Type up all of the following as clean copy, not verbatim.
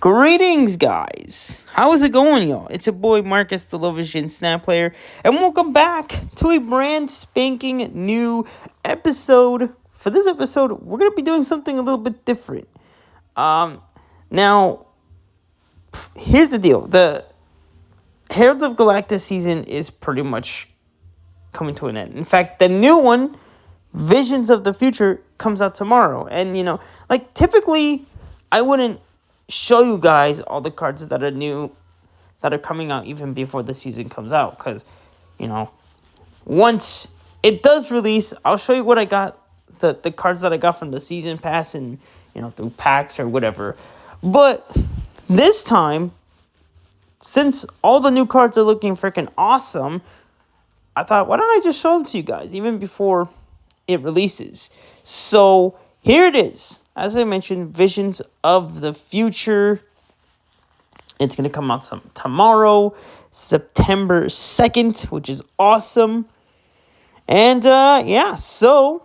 Greetings, guys. How is it going, y'all? It's your boy Marcus, the Lovision Snap Player, and welcome back to a brand spanking new episode. For this episode, we're gonna be doing something a little bit different. Now, here's the deal: the Heralds of Galactus season is pretty much coming to an end. In fact, the new one, Visions of the Future, comes out tomorrow. And typically, I wouldn't show you guys all the cards that are new, that are coming out even before the season comes out, because once it does release, I'll show you what I got, the cards that I got from the season pass and through packs or whatever. But this time, since all the new cards are looking freaking awesome, I thought, why don't I just show them to you guys even before it releases? So here it is. As I mentioned, Visions of the Future. It's going to come out tomorrow, September 2nd, which is awesome. And, so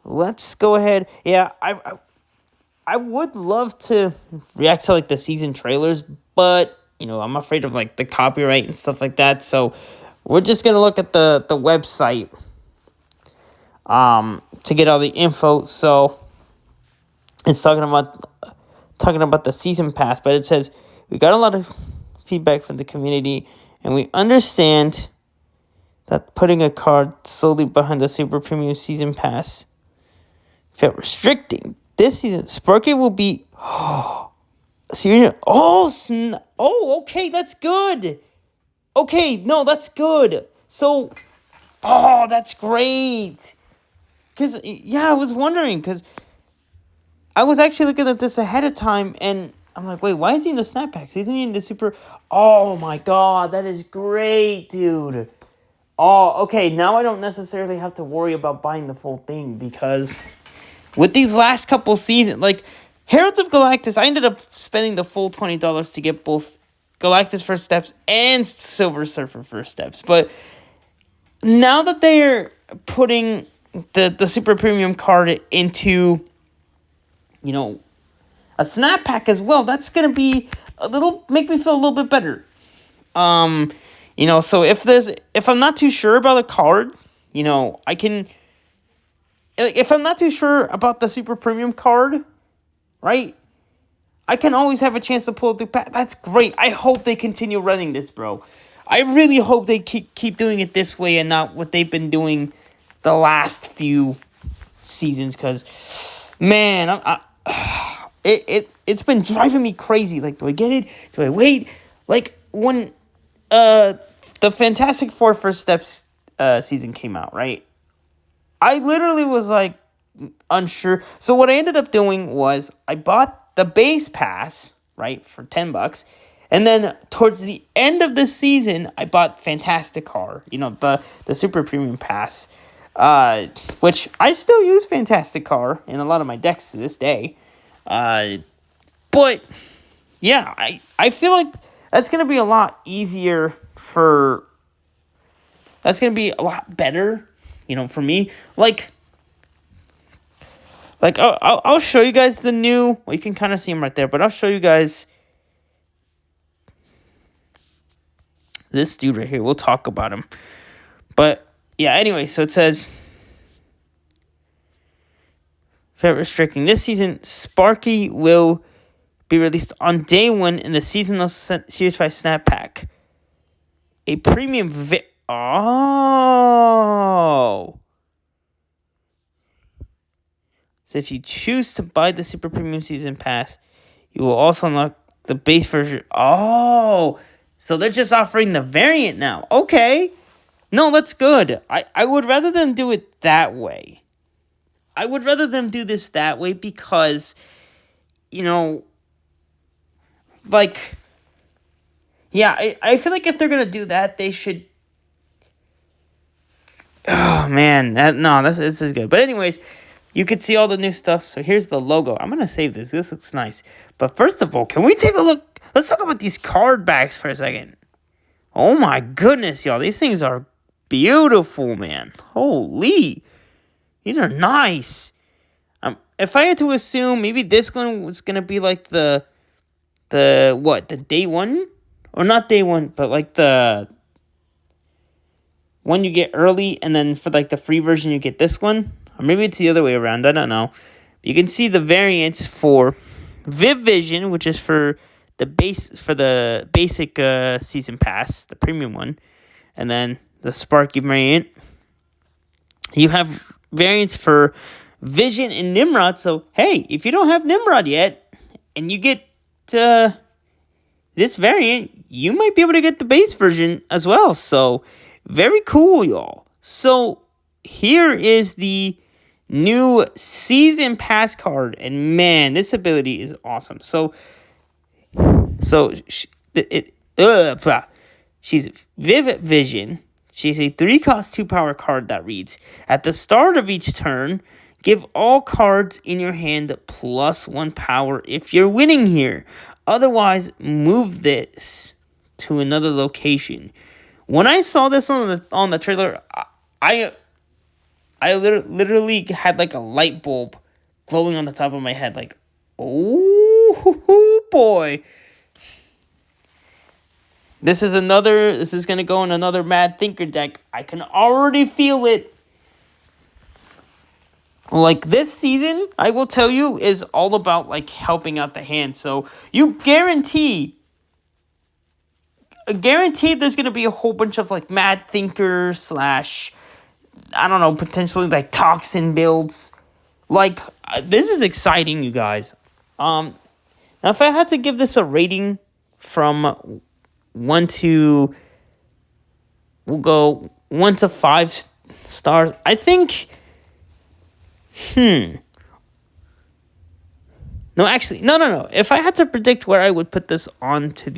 let's go ahead. Yeah, I would love to react to, the season trailers, but, I'm afraid of, the copyright and stuff like that. So we're just going to look at the website to get all the info. So it's talking about the season pass, but it says we got a lot of feedback from the community, and we understand that putting a card solely behind the Super Premium season pass felt restricting. This season, Sparky will be okay, that's good. Okay, no, that's good. So, that's great. Because, I was wondering, because I was actually looking at this ahead of time, and I'm like, wait, why is he in the snap packs? Isn't he in the super? Oh, my God, that is great, dude. Oh, okay, now I don't necessarily have to worry about buying the full thing, because with these last couple seasons, Heralds of Galactus, I ended up spending the full $20 to get both Galactus First Steps and Silver Surfer First Steps. But now that they're putting the Super Premium card into, a snap pack as well, that's going to be make me feel a little bit better. So if I'm not too sure about a card, I can, if I'm not too sure about the Super Premium card, right, I can always have a chance to pull it through pack. That's great. I hope they continue running this, bro. I really hope they keep doing it this way and not what they've been doing the last few seasons, because, man, it's been driving me crazy. Do I get it? Do I wait? When the Fantastic Four First Steps season came out, right? I literally was unsure. So what I ended up doing was I bought the base pass, right, for $10. And then towards the end of the season, I bought Fantasticar, the Super Premium pass, which I still use Fantasticar in a lot of my decks to this day. But yeah, I feel like that's going to be a lot easier that's going to be a lot better, for me. I'll show you guys the new, well, you can kind of see them right there, but I'll show you guys this dude right here. We'll talk about him. But yeah, anyway, so it says, felt restricting. This season, Sparky will be released on day 1 in the seasonal Series 5 Snap Pack. A premium So if you choose to buy the Super Premium Season Pass, you will also unlock the base version. Oh, so they're just offering the variant now. Okay. No, that's good. I would rather them do it that way. I would rather them do this that way because, I feel like if they're going to do that, they should. Oh, man. This is good. But anyways, you can see all the new stuff. So here's the logo. I'm going to save this. This looks nice. But first of all, can we take a look? Let's talk about these card backs for a second. Oh, my goodness, y'all. These things are beautiful, man. Holy. These are nice. If I had to assume, maybe this one was gonna be like the day one, or not day one, but like the one you get early, and then for like the free version you get this one, or maybe it's the other way around. I don't know. You can see the variants for Viv Vision, which is for the basic season pass, the premium one, and then the Sparky variant. You have variants for Vision and Nimrod. So hey, if you don't have Nimrod yet, and you get this variant, you might be able to get the base version as well. So very cool, y'all. So here is the new season pass card, and man, this ability is awesome. She's Vivid Vision. She's a 3-cost 2-power card that reads, at the start of each turn, give all cards in your hand +1 power if you're winning here. Otherwise, move this to another location. When I saw this on the trailer, I literally had like a light bulb glowing on the top of my head. Like, oh boy. This is going to go in another Mad Thinker deck. I can already feel it. Like, this season, I will tell you, is all about, like, helping out the hand. So, you guaranteed there's going to be a whole bunch of, like, Mad Thinker / I don't know, potentially, like, Toxin builds. Like, this is exciting, you guys. Now, if I had to give this a rating from 1 to... We'll go 1 to 5 stars. I think... No, actually, no. If I had to predict where I would put this on to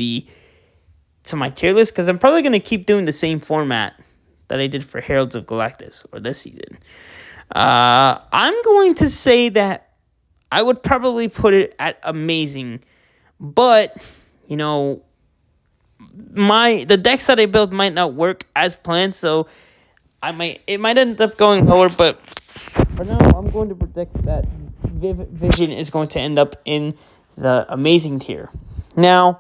my tier list, because I'm probably going to keep doing the same format that I did for Heralds of Galactus, or this season. I'm going to say that I would probably put it at amazing, but, you know, the decks that I built might not work as planned, so it might end up going lower, but for now, I'm going to predict that Vivid Vision is going to end up in the amazing tier. Now,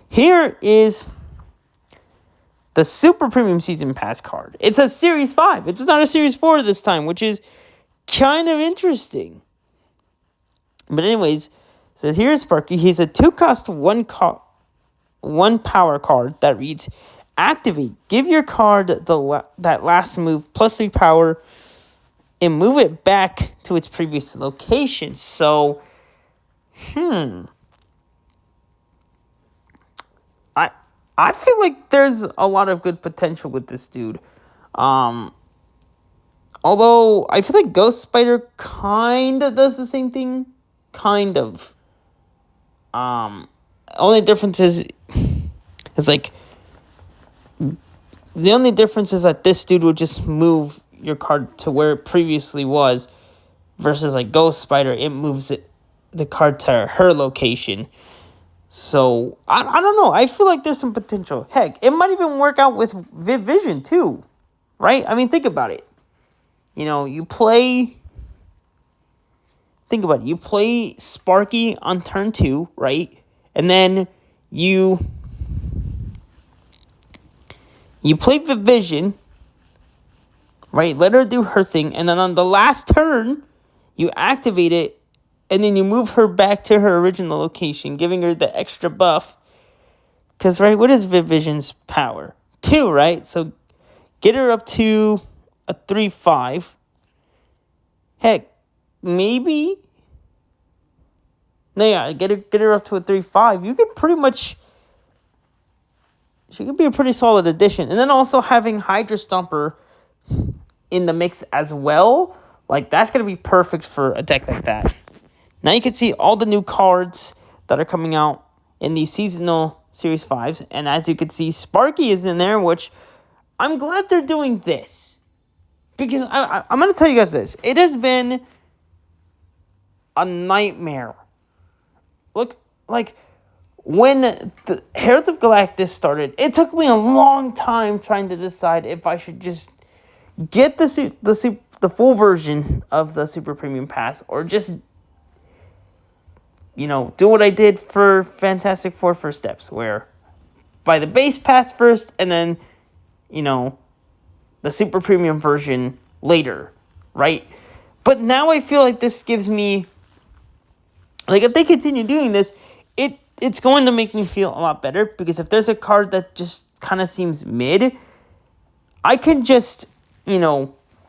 here is the Super Premium Season Pass card. It's a Series 5. It's not a Series 4 this time, which is kind of interesting. But anyways, so here's Sparky. He's a 2-cost 1 power card that reads, activate. Give your card that last move +3 power and move it back to its previous location. So, I feel like there's a lot of good potential with this dude. Although I feel like Ghost Spider kind of does the same thing. Kind of. Only difference is like, the only difference is that this dude would just move your card to where it previously was, versus like Ghost Spider, it moves the card to her location. So, I don't know. I feel like there's some potential. Heck, it might even work out with Viv Vision too, right? I mean, think about it. You know, think about it. You play Sparky on turn 2, right? And then you play Viv Vision, right? Let her do her thing. And then on the last turn, you activate it. And then you move her back to her original location, giving her the extra buff. Because, right, what is Viv Vision's power? 2, right? So, get her up to a 3/5. Heck, maybe... No, yeah, get her up to a 3/5. You could pretty much... She could be a pretty solid addition. And then also having Hydra Stomper in the mix as well. Like, that's going to be perfect for a deck like that. Now you can see all the new cards that are coming out in these seasonal Series 5s. And as you can see, Sparky is in there, which I'm glad they're doing this. Because I'm going to tell you guys this. It has been a nightmare. Look, like, when the Heralds of Galactus started, it took me a long time trying to decide if I should just get the the full version of the Super Premium Pass, or just, do what I did for Fantastic Four First Steps, where buy the base pass first and then, the Super Premium version later, right? But now I feel like this gives me, like, if they continue doing this, it's going to make me feel a lot better, because if there's a card that just kind of seems mid, I can just,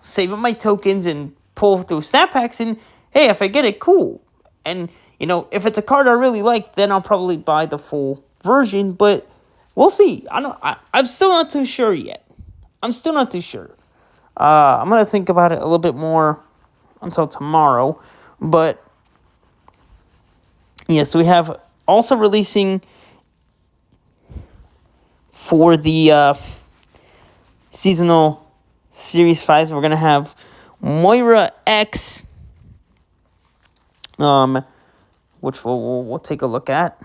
save up my tokens and pull through snap packs, and hey, if I get it, cool. And, if it's a card I really like, then I'll probably buy the full version, but we'll see. I'm still not too sure yet. I'm still not too sure. I'm going to think about it a little bit more until tomorrow, but yes, we have also releasing for the seasonal Series 5, we're going to have Moira X, which we'll take a look at.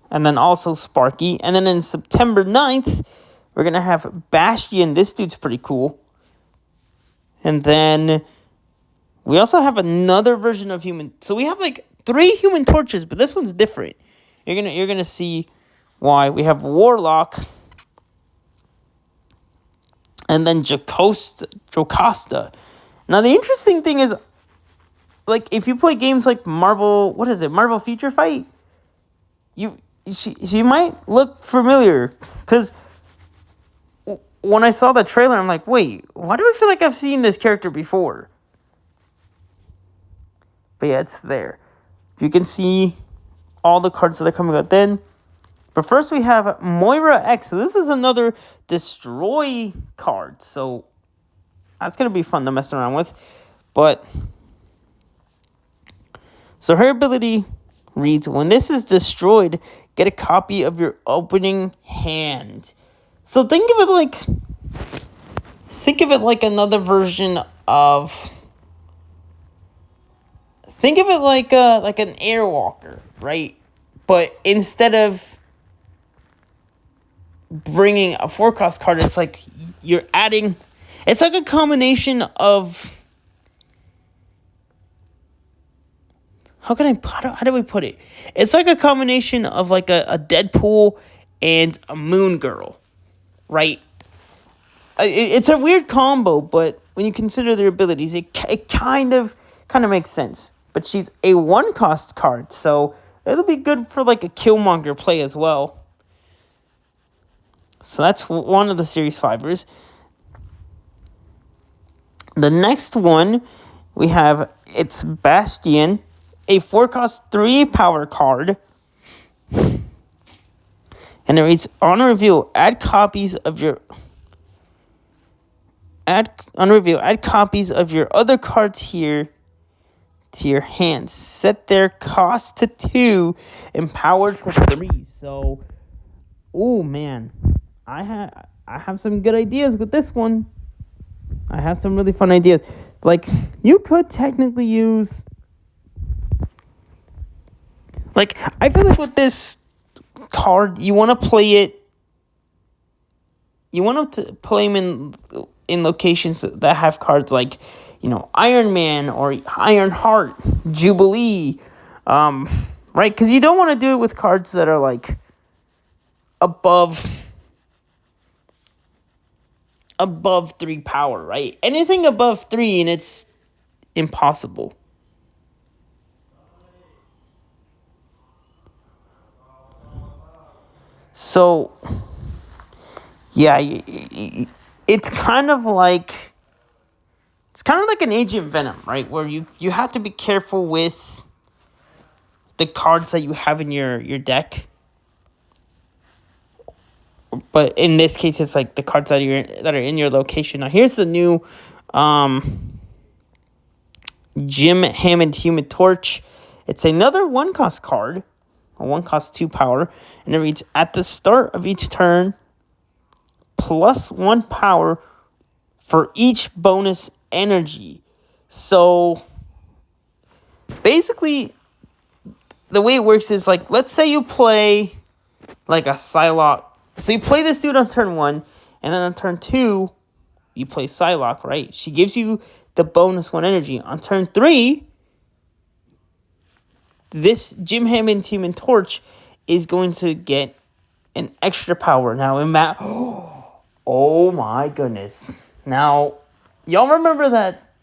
And then also Sparky. And then in September 9th, we're going to have Bastion. This dude's pretty cool. And then we also have another version of Human. So we have like 3 Human Torches, but this one's different. You're gonna see why. We have Warlock. And then Jocasta. Now the interesting thing is, like, if you play games like Marvel, Marvel Future Fight, she might look familiar, because when I saw the trailer, I'm like, wait, why do I feel like I've seen this character before? But yeah, it's there. You can see all the cards that are coming out then. But first we have Moira X. So this is another destroy card. So that's going to be fun to mess around with. But so her ability reads, when this is destroyed, get a copy of your opening hand. So think of it like another version of, think of it like an Airwalker, right? But instead of bringing a 4-cost card, it's like you're adding, it's like a combination of, how do we put it? It's like a combination of like a Deadpool and a Moon Girl, right? It's a weird combo, but when you consider their abilities, it kind of makes sense. But she's a 1-cost card, so it'll be good for like a Killmonger play as well. So that's one of the Series 5ers. The next one we have, it's Bastion, a 4-cost 3-power card. And it reads, on review, add copies of your other cards here to your hands. Set their cost to 2 and power to 3. So, oh man, I have some good ideas with this one. I have some really fun ideas. Like, you could technically use, like, I feel like with this card, you want to play it, you want to play them in locations that have cards like, Iron Man or Ironheart, Jubilee, right? Because you don't want to do it with cards that are like above 3 power, right? Anything above 3 and it's impossible. So, yeah, it's kind of like an Agent Venom, right? Where you have to be careful with the cards that you have in your deck. But in this case, it's like the cards that are in your location. Now, here's the new Jim Hammond Human Torch. It's another 1-cost card, a 1-cost 2 power, and it reads, at the start of each turn, plus 1 power for each bonus energy. So basically, the way it works is, like, let's say you play like a Psylocke. So you play this dude on turn 1, and then on turn 2, you play Psylocke, right? She gives you the bonus 1 energy. On turn 3, this Jim Hammond Human Torch is going to get an extra power. Now, oh my goodness. Now, y'all remember that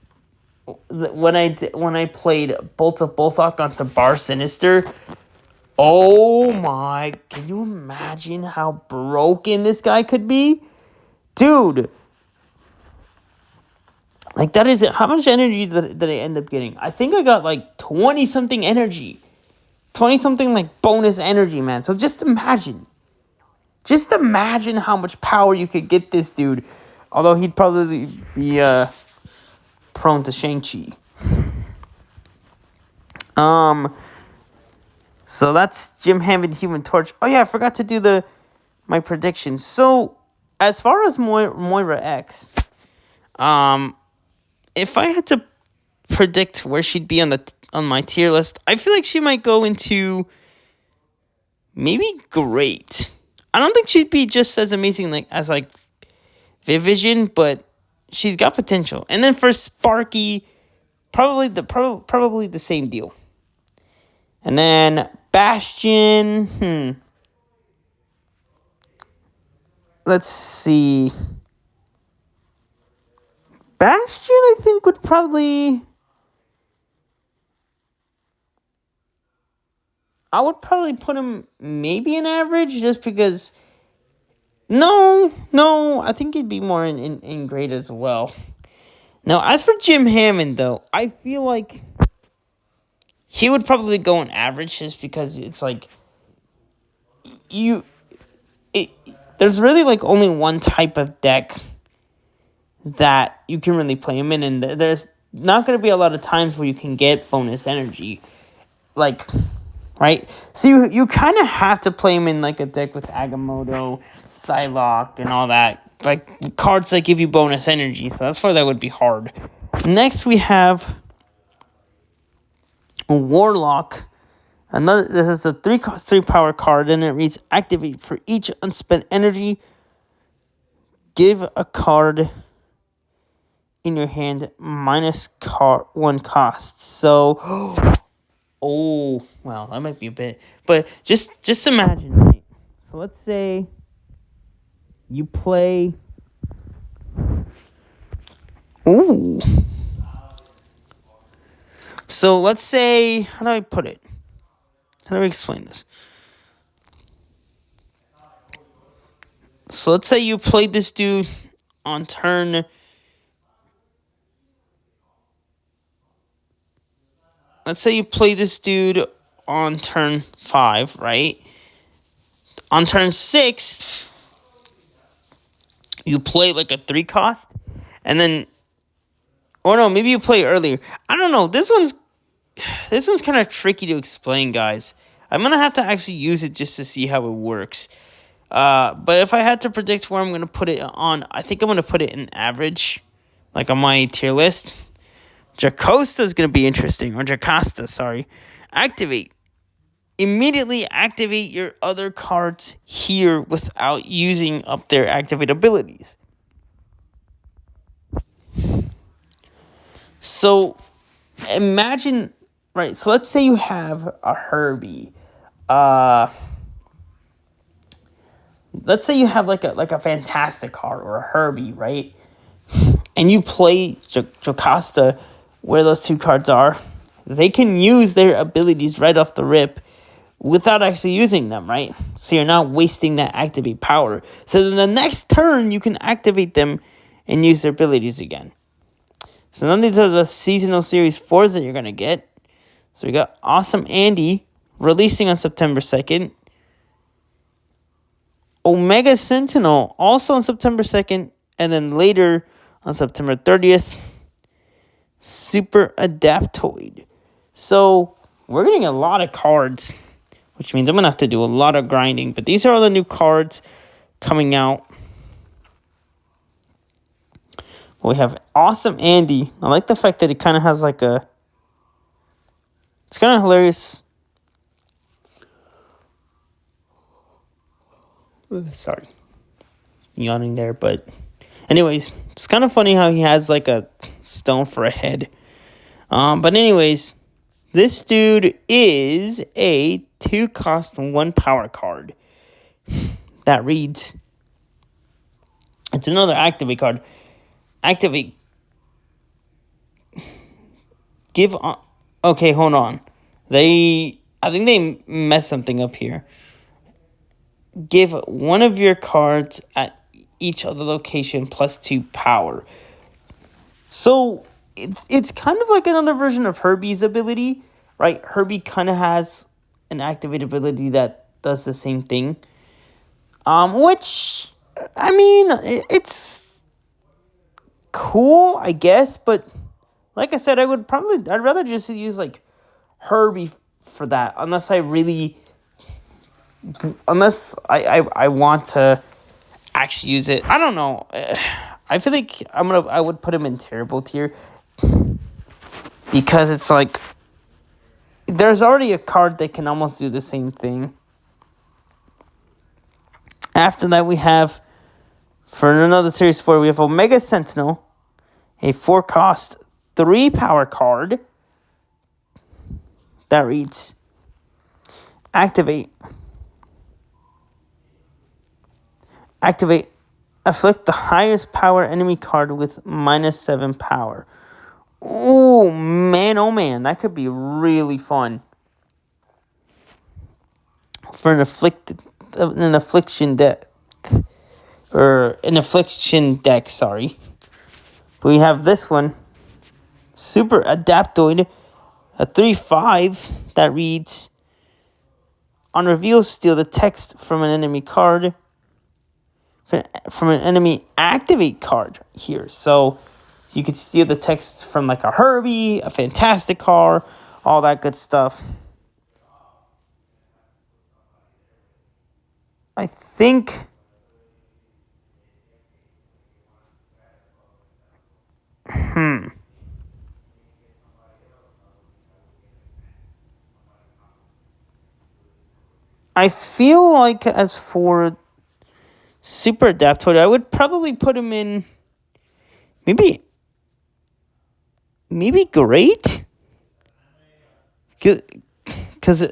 when I played Bolt of Bolthok onto Bar Sinister? Oh my, can you imagine how broken this guy could be? Dude, like that is it. How much energy did I end up getting? I think I got like 20 something energy. 20 something like bonus energy, man. So just imagine how much power you could get this dude. Although he'd probably be prone to Shang-Chi. So that's Jim Hammond Human Torch. Oh yeah, I forgot to do my predictions. So as far as Moira X, if I had to predict where she'd be on my tier list, I feel like she might go into maybe great. I don't think she'd be just as amazing as Vivision, but she's got potential. And then for Sparky, probably the same deal. And then Bastion, let's see. Bastion, I think, would probably... I would probably put him maybe in average, just because... No, I think he'd be more in great as well. Now, as for Jim Hammond, though, I feel like he would probably go in average, just because it's like... There's really like only one type of deck that you can really play him in, and there's not going to be a lot of times where you can get bonus energy, right? So you kind of have to play him in like a deck with Agamotto, Psylocke, and all that, like cards that give you bonus energy. So that's why that would be hard. Next we have Warlock. This is a 3-cost 3-power card, and it reads: activate for each unspent energy. Give a card in your hand minus 1 cost. So, oh, well, that might be a bit, but just imagine, right? So let's say you play. Ooh. So let's say, how do I put it? How do I explain this? So let's say you played this dude on turn... Let's say you play this dude on turn 5, right? On turn 6, you play like a 3-cost, and then... Or no, maybe you play earlier. I don't know. This one's kind of tricky to explain, guys. I'm going to have to actually use it just to see how it works. But if I had to predict where I'm going to put it on, I think I'm going to put it in average, like on my tier list. Jocasta is going to be interesting, or Jocasta, sorry. Activate. Immediately activate your other cards here without using up their activate abilities. So, imagine, right, so let's say you have a Herbie. Let's say you have like a Fantastic card or a Herbie, right? And you play Jocasta where those 2 cards are. They can use their abilities right off the rip without actually using them, right? So you're not wasting that activate power. So then the next turn, you can activate them and use their abilities again. So none of these are the seasonal series 4s that you're going to get. So we got Awesome Andy releasing on September 2nd. Omega Sentinel also on September 2nd. And then later on September 30th, Super Adaptoid. So we're getting a lot of cards, which means I'm going to have to do a lot of grinding. But these are all the new cards coming out. We have Awesome Andy. I like the fact that it kind of has like a... It's kind of hilarious. Sorry. Yawning there, but... Anyways, it's kind of funny how he has like a stone for a head. But anyways, this dude is a 2-cost 1 power card. That reads, it's another activate card. Activate. Give on. Okay, hold on. I think they messed something up here. Give one of your cards at each other location +2 power. So it's kind of like another version of Herbie's ability, right? Herbie kind of has an activate ability that does the same thing. Which, I mean, it's cool, I guess, but like I said, I'd rather just use like Herbie for that, unless I want to actually use it. I don't know. I feel like I would put him in terrible tier because it's like there's already a card that can almost do the same thing. After that, we have, for another Series 4, we have Omega Sentinel, a 4-cost 3 power card. That reads, Activate. Afflict the highest power enemy card with -7 power. Oh man, that could be really fun. For an affliction deck, sorry. We have this one, Super Adaptoid, a 3/5 that reads, on reveal, steal the text from an enemy card, from an enemy activate card here. So you could steal the text from like a Herbie, a Fantastic Car, all that good stuff. I think I feel like as for Super Adaptoid, I would probably put him in maybe great. Because,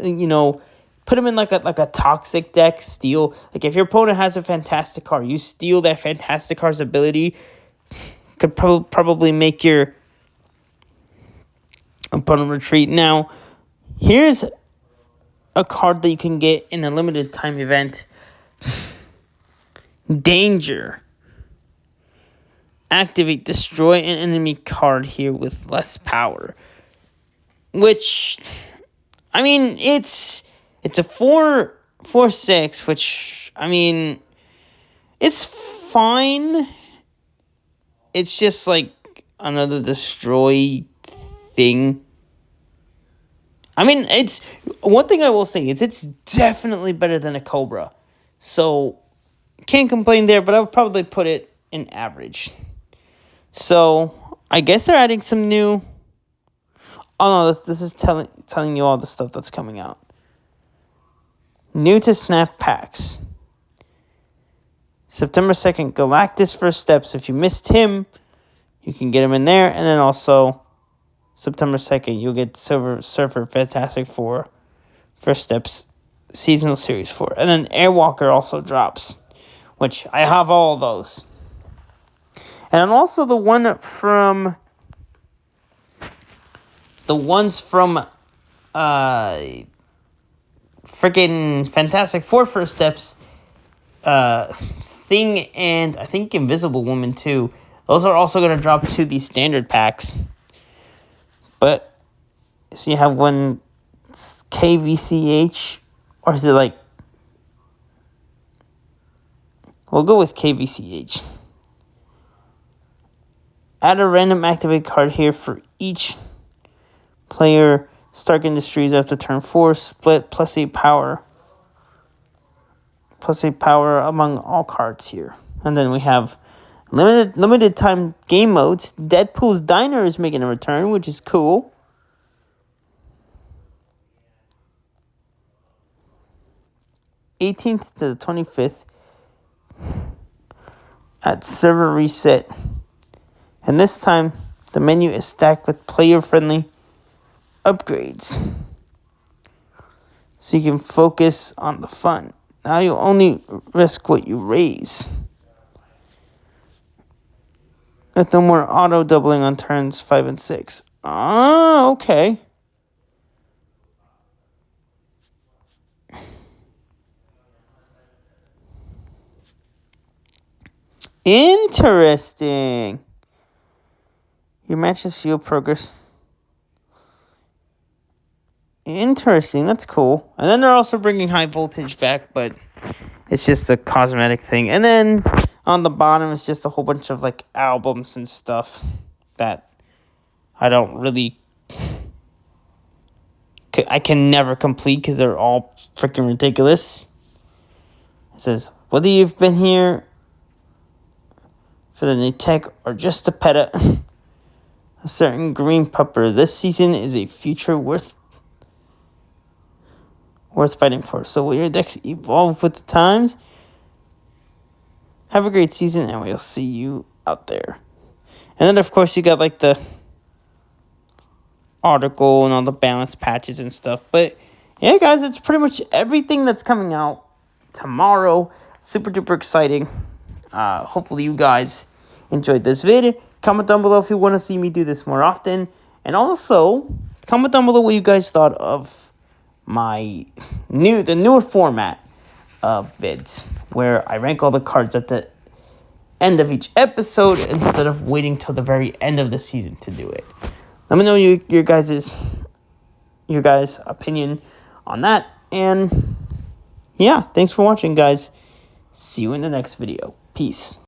put him in like a toxic deck, steal. Like if your opponent has a Fantastic Car, you steal that Fantastic Car's ability. Could probably make your opponent retreat. Now, here's a card that you can get in a limited time event. Danger. Activate, destroy an enemy card here with less power. Which, I mean, it's a 4/6, which, I mean, it's fine. It's just like another destroy thing. I mean, it's one thing I will say is it's definitely better than a Cobra. So, can't complain there, but I would probably put it in average. So, I guess they're adding some new... Oh no, this is telling you all the stuff that's coming out. New to Snap Packs. September 2nd, Galactus First Steps. If you missed him, you can get him in there. And then also, September 2nd, you'll get Surfer Fantastic Four First Steps Seasonal Series 4. And then Airwalker also drops, which I have all of those. And also the ones from freaking Fantastic Four First Steps, Thing, and I think Invisible Woman too. Those are also going to drop to the standard packs. But, so you have one KVCH, or is it like... We'll go with KVCH. Add a random activate card here for each player. Stark Industries after turn 4. Split +8 power. +8 power among all cards here. And then we have limited time game modes. Deadpool's Diner is making a return, which is cool. /18th to the 25th. at server reset. And this time, the menu is stacked with player-friendly upgrades, so you can focus on the fun. Now you only risk what you raise, with no more auto doubling on turns 5 and 6. Ah, okay. Interesting. Your matches feel progress. Interesting. That's cool. And then they're also bringing high voltage back, but it's just a cosmetic thing. And then on the bottom, it's just a whole bunch of like albums and stuff that I don't really. I can never complete because they're all freaking ridiculous. It says, whether you've been here for the new tech or just to pet a certain green pupper, this season is a future worth fighting for. So will your decks evolve with the times? Have a great season, and we'll see you out there. And then, of course, you got like the article and all the balance patches and stuff. But yeah, guys, it's pretty much everything that's coming out tomorrow. Super duper exciting. Hopefully you guys enjoyed this video. Comment down below if you want to see me do this more often. And also, comment down below what you guys thought of the newer format of vids, where I rank all the cards at the end of each episode instead of waiting till the very end of the season to do it. Let me know your guys' opinion on that. And yeah, thanks for watching, guys. See you in the next video. Peace.